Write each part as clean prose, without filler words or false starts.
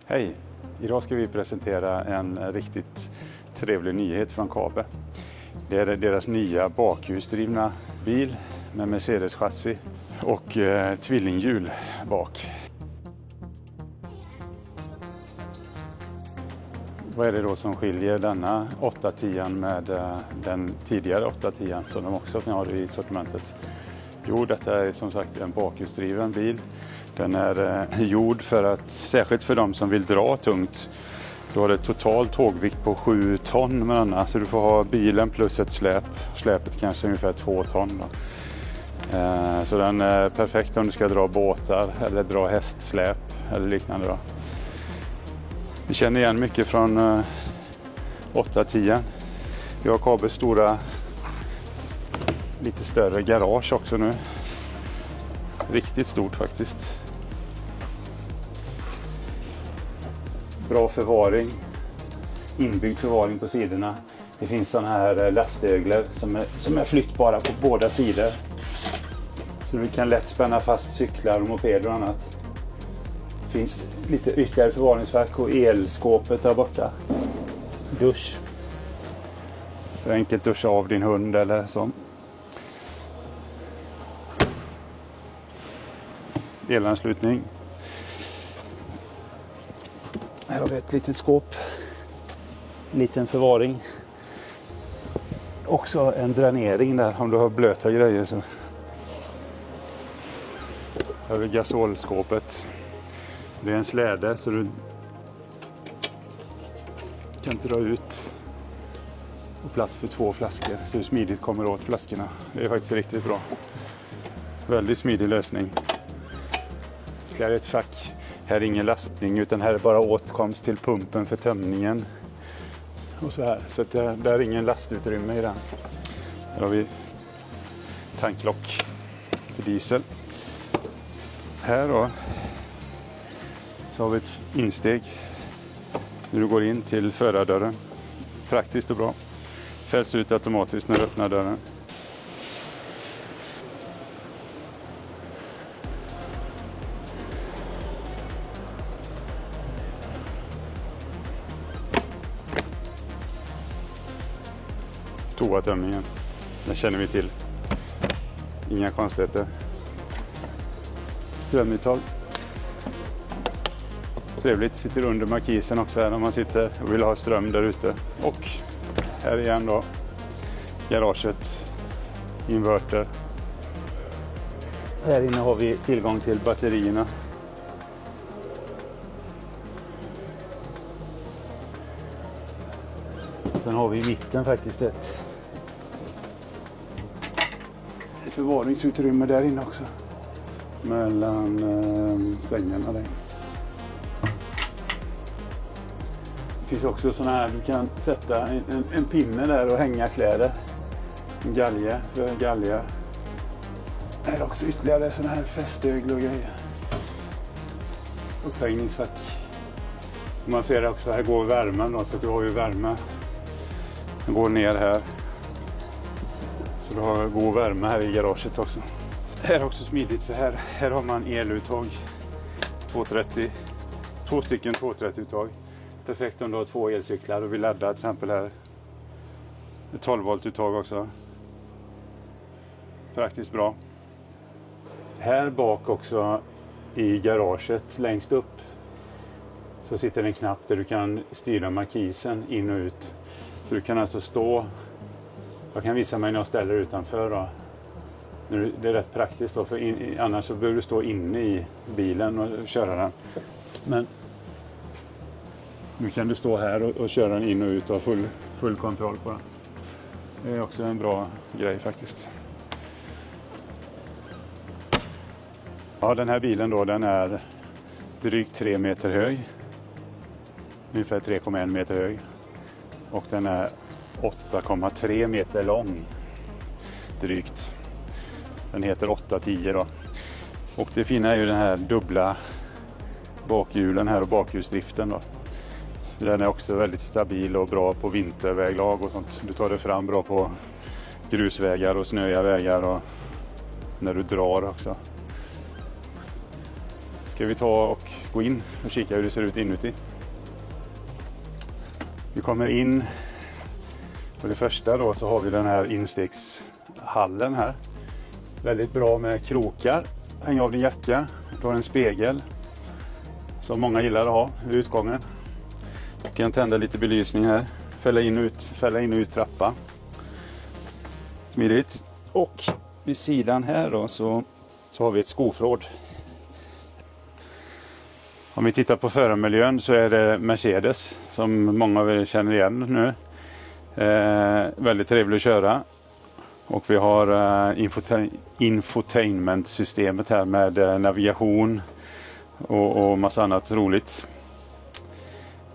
Hej! Idag ska vi presentera en riktigt trevlig nyhet från Kaabe. Det är deras nya bakhjulsdrivna bil med Mercedes-chassi och tvillinghjul bak. Vad är det då som skiljer denna 810 med den tidigare 810 som de också har i sortimentet? Jo, detta är som sagt en bakhjulsdriven bil. Den är gjord för att, särskilt för de som vill dra tungt. Du har ett total tågvikt på 7 ton med denna, så du får ha bilen plus ett släp. Släpet kanske ungefär 2 ton då. Så den är perfekt om du ska dra båtar eller dra hästsläp eller liknande då. Vi känner igen mycket från 810. Vi har Kaabes stora, lite större garage också nu. Riktigt stort faktiskt. Bra förvaring. Inbyggd förvaring på sidorna. Det finns sådana här lastöglor som är flyttbara på båda sidor. Så du kan lätt spänna fast cyklar och mopeder och annat. Det finns lite ytterligare förvaringsverk och elskåpet där borta. Dusch. För enkelt duscha av din hund eller så. Elanslutning. Här har vi ett litet skåp. En liten förvaring. Också en dränering där om du har blöta grejer. Så. Här har vi gasolskåpet. Det är en släde så du kan dra ut och plats för 2 flaskor. Så hur smidigt kommer åt flaskorna. Det är faktiskt riktigt bra. Väldigt smidig lösning. Här är ett fack. Här är ingen lastning utan här är bara åtkomst till pumpen för tömningen. Och så här. Så att där är ingen lastutrymme i den. Här har vi tanklock för diesel. Här då så har vi ett insteg när du går in till förardörren. Praktiskt och bra. Fälls ut automatiskt när du öppnar dörren. Toatömningen. Den känner vi till. Inga konstigheter. Strömuttag. Trevligt. Sitter under markisen också här om man sitter och vill ha ström där ute. Och här igen då. Garaget. Inverter. Här inne har vi tillgång till batterierna. Sen har vi i mitten faktiskt ett förvaringsutrymme där inne också. Mellan sängarna där. Det finns också sådana här, du kan sätta en pinne där och hänga kläder. En galge för galgar. Det är också ytterligare sådana här fästögel och grejer. Upphängningsfack. Man ser det också, här går värmen då, så att du har ju värme. Den går ner här. Så du har god värme här i garaget också. Här är också smidigt för här har man eluttag. 230. 2 stycken 230-uttag. Perfekt om du har 2 elcyklar och vill ladda till exempel här. Ett 12 volt-uttag också. Praktiskt bra. Här bak också i garaget längst upp så sitter en knapp där du kan styra markisen in och ut. Så du kan alltså stå, jag kan visa mig när jag ställer utanför då. Det är rätt praktiskt då, för annars så behöver du stå inne i bilen och köra den. Men nu kan du stå här och köra den in och ut och ha full kontroll på den. Det är också en bra grej faktiskt. Ja, den här bilen då, den är drygt 3 meter hög. Ungefär 3,1 meter hög. Och den är 8,3 meter lång. Drygt. Den heter 810 då. Och det fina är ju den här dubbla bakhjulen här och bakhjulsdriften då. Den är också väldigt stabil och bra på vinterväglag och sånt. Du tar det fram bra på grusvägar och snöiga vägar och när du drar också. Ska vi ta och gå in och kika hur det ser ut inuti. Vi kommer in. För det första då så har vi den här instegshallen här. Väldigt bra med krokar. Häng av din jacka. Du har en spegel. Som många gillar att ha vid utgången. Du kan tända lite belysning här. Fälla in och ut trappa. Smidigt. Och vid sidan här då så har vi ett skoförråd. Om vi tittar på förarmiljön så är det Mercedes som många av er känner igen nu. Väldigt trevligt att köra. Och vi har infotainment-systemet här med navigation och massa annat roligt.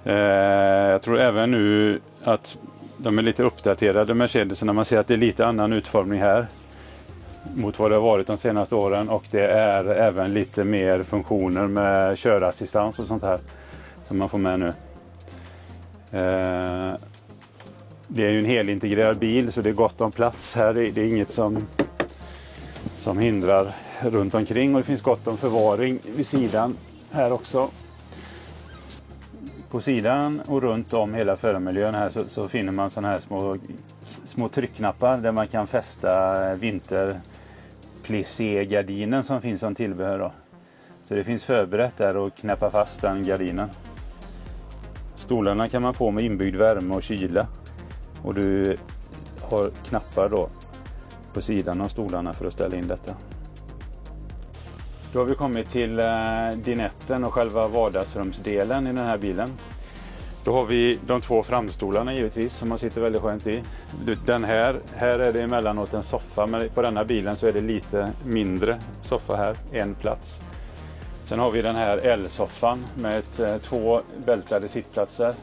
Jag tror även nu att de är lite uppdaterade Mercedes när man ser att det är lite annan utformning här mot vad det har varit de senaste åren, och det är även lite mer funktioner med körassistans och sånt här som man får med nu. Det är ju en helintegrerad bil så det är gott om plats här. Det är inget som hindrar runt omkring, och det finns gott om förvaring vid sidan här också. På sidan och runt om hela förarmiljön här så finner man sådana här små tryckknappar där man kan fästa vinterplissé-gardinen som finns som tillbehör då. Så det finns förberett där att knäppa fast den gardinen. Stolarna kan man få med inbyggd värme och kyla. Och du har knappar då på sidan av stolarna för att ställa in detta. Då har vi kommit till dinetten och själva vardagsrumsdelen i den här bilen. Då har vi de två framstolarna givetvis som man sitter väldigt skönt i. Den här är det emellanåt en soffa, men på denna bilen så är det lite mindre soffa här, en plats. Sen har vi den här L-soffan med två bältade sittplatser.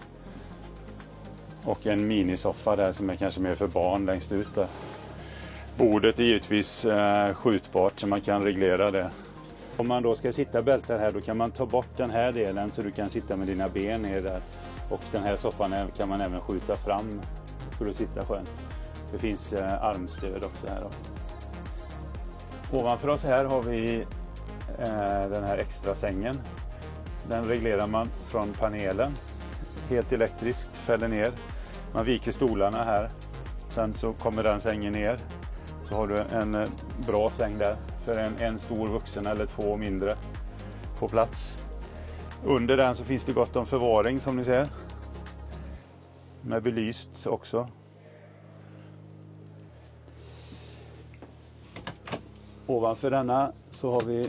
Och en minisoffa där som är kanske mer för barn längst ut där. Bordet är givetvis skjutbart så man kan reglera det. Om man då ska sitta bältad här då kan man ta bort den här delen så du kan sitta med dina ben ner där. Och den här soffan kan man även skjuta fram för att sitta skönt. Det finns armstöd också här då. Ovanför oss här har vi den här extra sängen. Den reglerar man från panelen. Helt elektriskt, fäller ner. Man viker stolarna här. Sen så kommer den sängen ner. Så har du en bra säng där. För en stor vuxen eller två mindre på plats. Under den så finns det gott om förvaring som ni ser. Med belyst också. Ovanför denna så har vi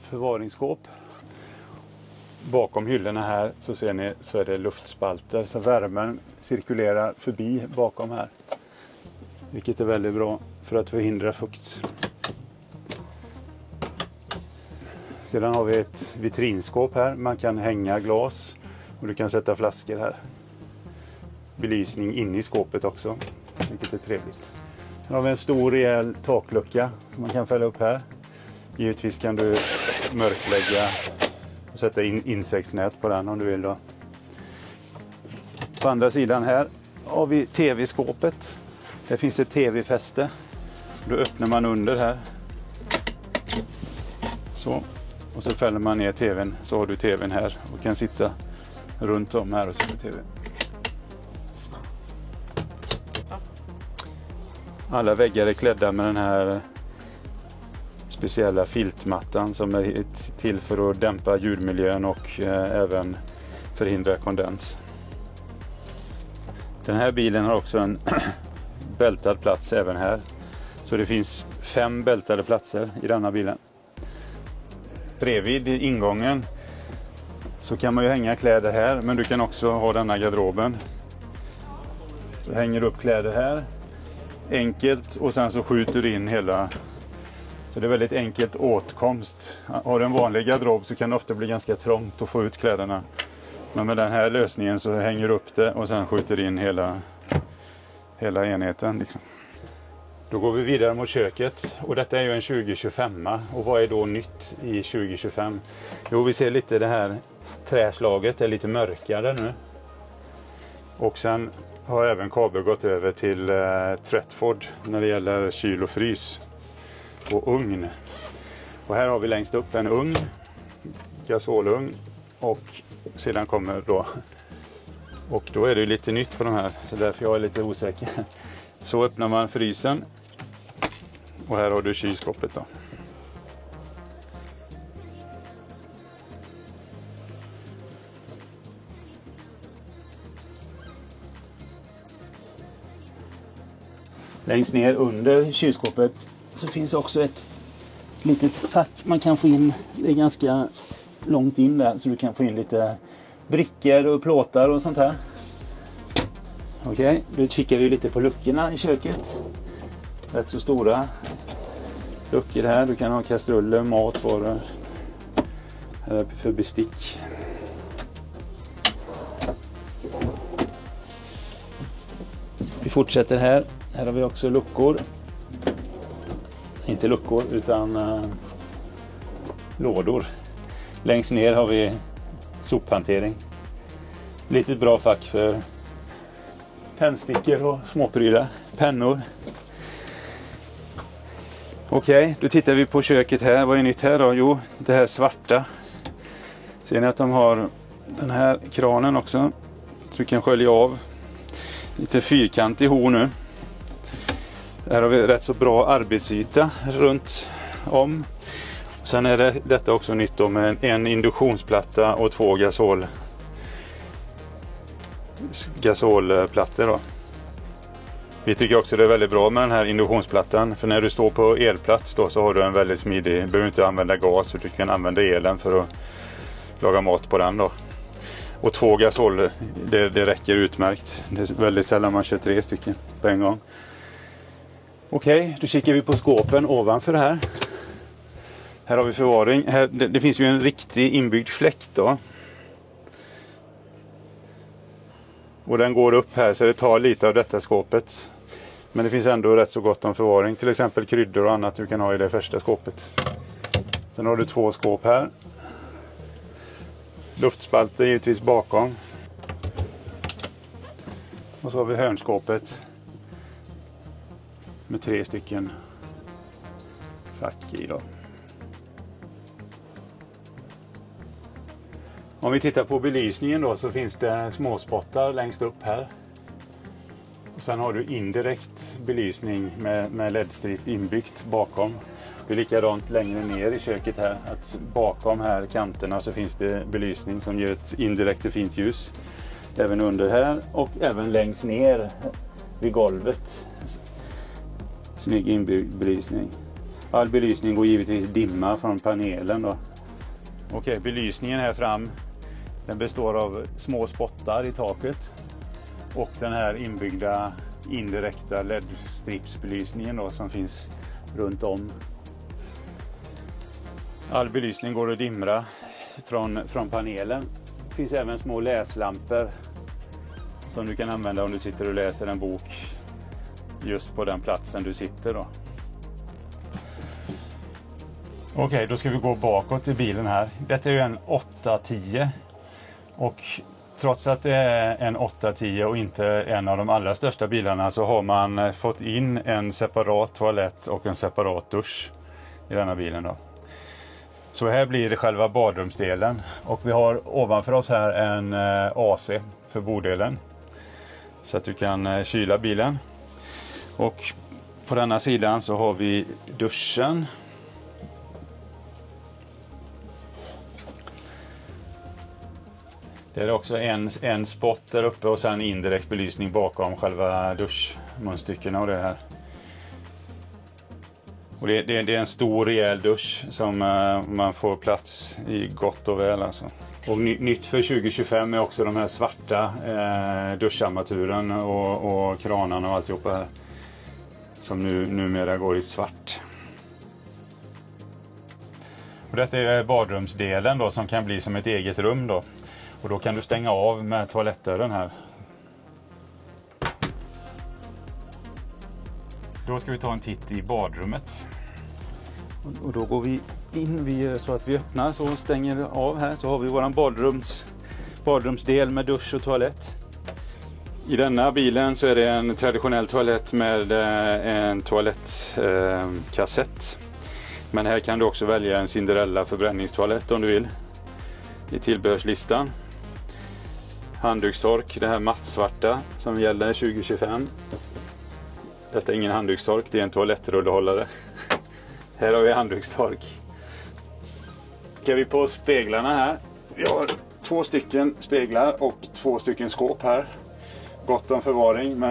förvaringsskåp. Bakom hyllorna här så ser ni så är det luftspalter så värmen cirkulerar förbi bakom här. Vilket är väldigt bra för att förhindra fukt. Sedan har vi ett vitrinskåp här. Man kan hänga glas och du kan sätta flaskor här. Belysning inne i skåpet också, vilket är trevligt. Sen har vi en stor rejäl taklucka som man kan fälla upp här. Givetvis kan du mörklägga och sätta in insektsnät på den om du vill då. På andra sidan här har vi tv-skåpet. Där finns ett tv-fäste. Då öppnar man under här. Så. Och så fäller man ner tvn så har du tvn här och kan sitta runt om här och se på tv. Alla väggar är klädda med den här speciella filtmattan som är till för att dämpa ljudmiljön och även förhindra kondens. Den här bilen har också en bältad plats även här. Så det finns 5 bältade platser i denna bilen. Bredvid ingången så kan man ju hänga kläder här, men du kan också ha denna garderoben. Så hänger du upp kläder här. Enkelt och sen så skjuter du in hela. Så det är väldigt enkelt åtkomst. Har du en vanlig garderob så kan det ofta bli ganska trångt att få ut kläderna. Men med den här lösningen så hänger du upp det och sen skjuter in hela enheten liksom. Då går vi vidare mot köket och detta är ju en 2025. Och vad är då nytt i 2025? Jo, vi ser lite det här träslaget är lite mörkare nu. Och sen har även kabel gått över till Tretford när det gäller kyl och frys och ugn. Och här har vi längst upp en ugn. gasolugn och sedan kommer då, och då är det ju lite nytt på de här, så därför jag är lite osäker. Så öppnar man frysen och här har du kylskåpet då. Längst ner under kylskåpet så finns också ett litet fack man kan få in. Det är ganska långt in där, så du kan få in lite brickor och plåtar och sånt här. Okej, då kikar vi lite på luckorna i köket. Rätt så stora luckor här. Du kan ha kastruller, matvaror. Här är för bestick. Vi fortsätter här. Här har vi också luckor. Inte luckor utan lådor. Längst ner har vi sophantering. Lite bra fack för pennstickor och småprylar. Pennor. Okej, då tittar vi på köket här. Vad är nytt här då? Jo, det här svarta. Ser ni att de har den här kranen också? Så du kan skölja av. Lite fyrkantig horn nu. Här har vi rätt så bra arbetsyta runt om. Sen är detta också nytt då med en induktionsplatta och 2 gasolplattor då. Vi tycker också det är väldigt bra med den här induktionsplattan, för när du står på elplats då så har du en väldigt smidig, du behöver inte använda gas utan du kan använda elen för att laga mat på den då. Och 2 gasol, det räcker utmärkt. Det är väldigt sällan man kör 3 stycken på en gång. Okej, då kikar vi på skåpen ovanför det här. Här har vi förvaring. Här, det finns ju en riktig inbyggd fläkt då. Och den går upp här så det tar lite av detta skåpet. Men det finns ändå rätt så gott om förvaring. Till exempel kryddor och annat du kan ha i det första skåpet. Sen har du 2 skåp här. Luftspalter givetvis bakom. Och så har vi hörnskåpet. Med 3 stycken fack i då. Om vi tittar på belysningen då så finns det småspottar längst upp här. Och sen har du indirekt belysning med LED-strip inbyggt bakom. Det är likadant längre ner i köket här. Att bakom här kanterna så finns det belysning som ger ett indirekt och fint ljus. Även under här och även längst ner vid golvet. Snygg inbyggd belysning. All belysning går givetvis dimma från panelen då. Okej, belysningen här fram. Den består av små spottar i taket. Och den här inbyggda indirekta LED-stripsbelysningen då som finns runt om. All belysning går att dimra från panelen. Det finns även små läslampor som du kan använda om du sitter och läser en bok just på den platsen du sitter då. Okej, då ska vi gå bakåt i bilen här. Detta är ju en 810 och trots att det är en 810 och inte en av de allra största bilarna så har man fått in en separat toalett och en separat dusch i denna bilen då. Så här blir det själva badrumsdelen och vi har ovanför oss här en AC för bordelen så att du kan kyla bilen. Och på denna sidan så har vi duschen. Det är också en spot där uppe och sen indirekt belysning bakom själva duschmunstyckena och det här. Och det är en stor rejäl dusch som man får plats i gott och väl alltså. Och nytt för 2025 är också de här svarta duscharmaturen och kranarna och alltihopa här. Som numera går i svart. Och detta är badrumsdelen då som kan bli som ett eget rum då. Och då kan du stänga av med toalettdörren här. Då ska vi ta en titt i badrummet. Och då går vi in så att vi öppnar så stänger av här så har vi våran badrumsdel med dusch och toalett. I denna bilen så är det en traditionell toalett med en toalettkassett. Men här kan du också välja en Cinderella förbränningstoalett om du vill. i tillbehörslistan. Handdukstork, det här mattsvarta som gäller 2025. Detta är ingen handdukstork, det är en toalettrullehållare. Här har vi handdukstork. Ska vi på speglarna här. Vi har 2 stycken speglar och 2 stycken skåp här. Gott om förvaring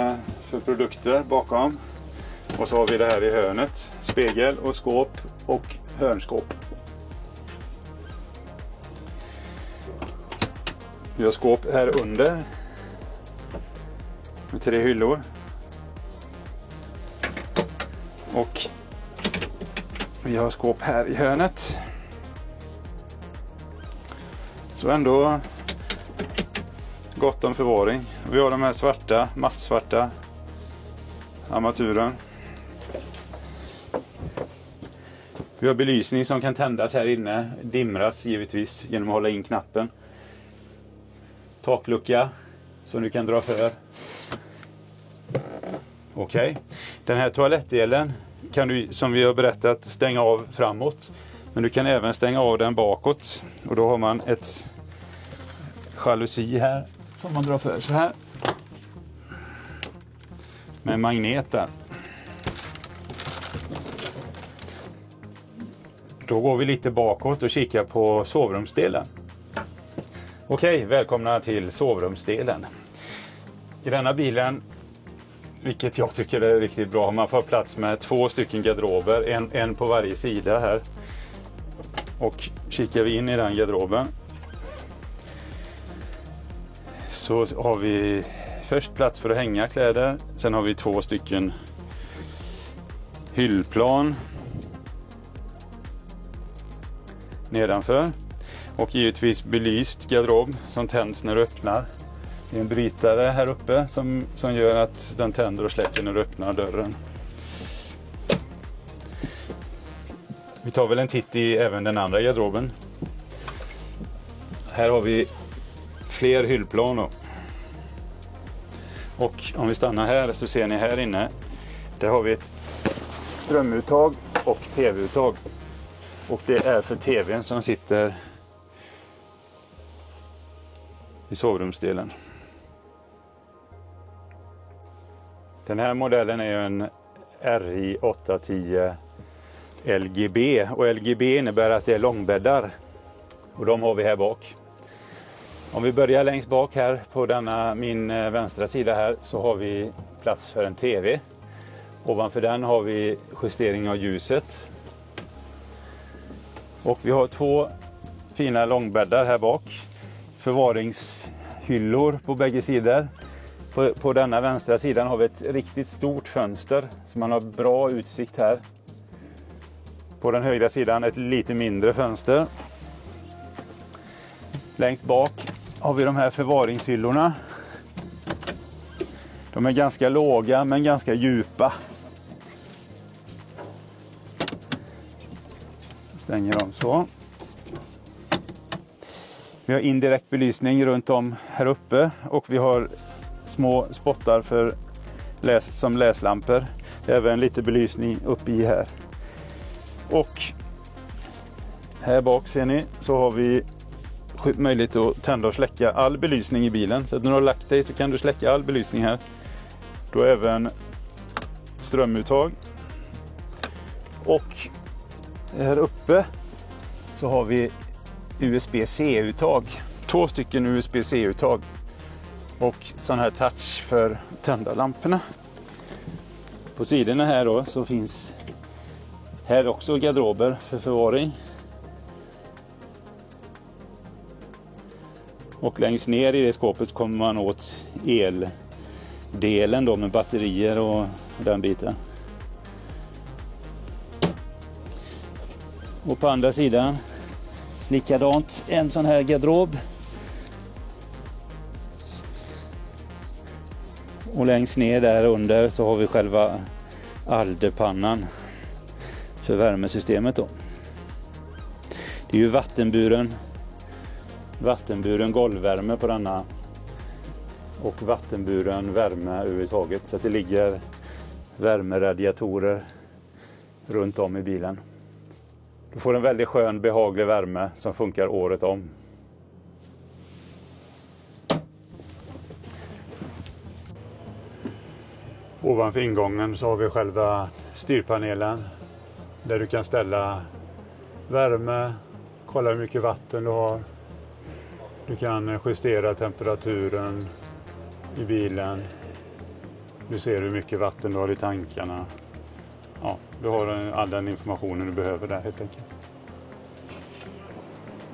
för produkter bakom. Och så har vi det här i hörnet. Spegel och skåp och hörnskåp. Vi har skåp här under. Med 3 hyllor. Och vi har skåp här i hörnet. Så ändå gott om förvaring. Vi har de här svarta, mattsvarta armaturen. Vi har belysning som kan tändas här inne. Dimras givetvis genom att hålla in knappen. Taklucka som du kan dra för. Okej. Den här toalettdelen kan du, som vi har berättat, stänga av framåt. Men du kan även stänga av den bakåt. Och då har man ett jalusi här som man drar för så här. Med magnet där. Då går vi lite bakåt och kikar på sovrumsdelen. Okej, välkomna till sovrumsdelen. I denna bilen, vilket jag tycker är riktigt bra, man får plats med 2 stycken garderober, en på varje sida här. Och kikar vi in i den garderoben så har vi först plats för att hänga kläder. Sen har vi 2 stycken hyllplan nedanför. Och givetvis belyst garderob som tänds när du öppnar. Det är en brytare här uppe som gör att den tänder och släcker när du öppnar dörren. Vi tar väl en titt i även den andra garderoben. Här har vi fler hyllplan då. Och om vi stannar här så ser ni här inne. Där har vi ett strömuttag och tv-uttag. Och det är för tvn som sitter i sovrumsdelen. Den här modellen är en RI810 LGB. Och LGB innebär att det är långbäddar. Och de har vi här bak. Om vi börjar längst bak här på min vänstra sida här så har vi plats för en tv. Ovanför den har vi justering av ljuset. Och vi har 2 fina långbäddar här bak. Förvaringshyllor på bägge sidor. På denna vänstra sidan har vi ett riktigt stort fönster så man har bra utsikt här. På den högra sidan ett lite mindre fönster. Längst bak har vi de här förvaringshyllorna. De är ganska låga men ganska djupa. Stänger dem så. Vi har indirekt belysning runt om här uppe och vi har små spottar som läslampor. Även lite belysning uppe i här. Och här bak ser ni så har vi möjlighet att tända och släcka all belysning i bilen. Så att när du har lagt dig så kan du släcka all belysning här. Då även strömuttag. Och här uppe så har vi USB-C-uttag. 2 stycken USB-C-uttag. Och sån här touch för att tända lamporna. På sidorna här då så finns här också garderober för förvaring. Och längst ner i det skåpet kommer man åt eldelen då med batterier och den biten. Och på andra sidan likadant en sån här garderob. Och längst ner där under så har vi själva alderpannan för värmesystemet då. Det är ju vattenburen golvvärme på denna och vattenburen värme överhuvudtaget, så att det ligger värmeradiatorer runt om i bilen. Du får en väldigt skön behaglig värme som funkar året om. Ovanför ingången så har vi själva styrpanelen där du kan ställa värme, kolla hur mycket vatten du har. Du kan justera temperaturen i bilen. Du ser hur mycket vatten du har i tankarna. Ja, du har all den informationen du behöver där helt enkelt.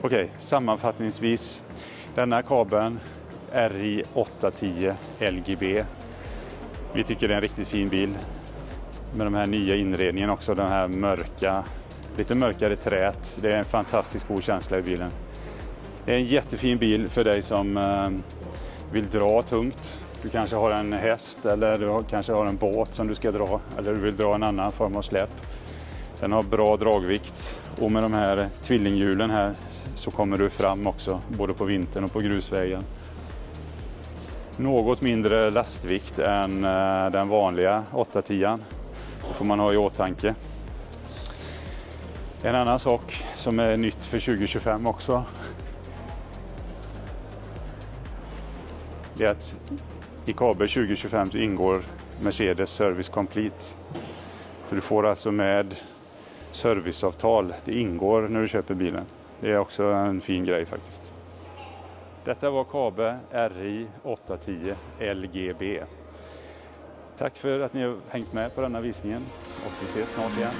Okej, sammanfattningsvis. Denna kabeln RJ810 LGB. Vi tycker det är en riktigt fin bil. Med de här nya inredningen också. Den här mörka, lite mörkare träet. Det är en fantastiskt god känsla i bilen. Det är en jättefin bil för dig som vill dra tungt. Du kanske har en häst eller du kanske har en båt som du ska dra. Eller du vill dra en annan form av släp. Den har bra dragvikt. Och med de här tvillinghjulen här så kommer du fram också. Både på vintern och på grusvägen. Något mindre lastvikt än den vanliga 810. Det får man ha i åtanke. En annan sak som är nytt för 2025 också. Det är att i kabel 2025 så ingår Mercedes Service Complete. Så du får alltså med serviceavtal. Det ingår när du köper bilen. Det är också en fin grej faktiskt. Detta var kabel RJ810 LGB. Tack för att ni har hängt med på denna visningen och vi ses snart igen.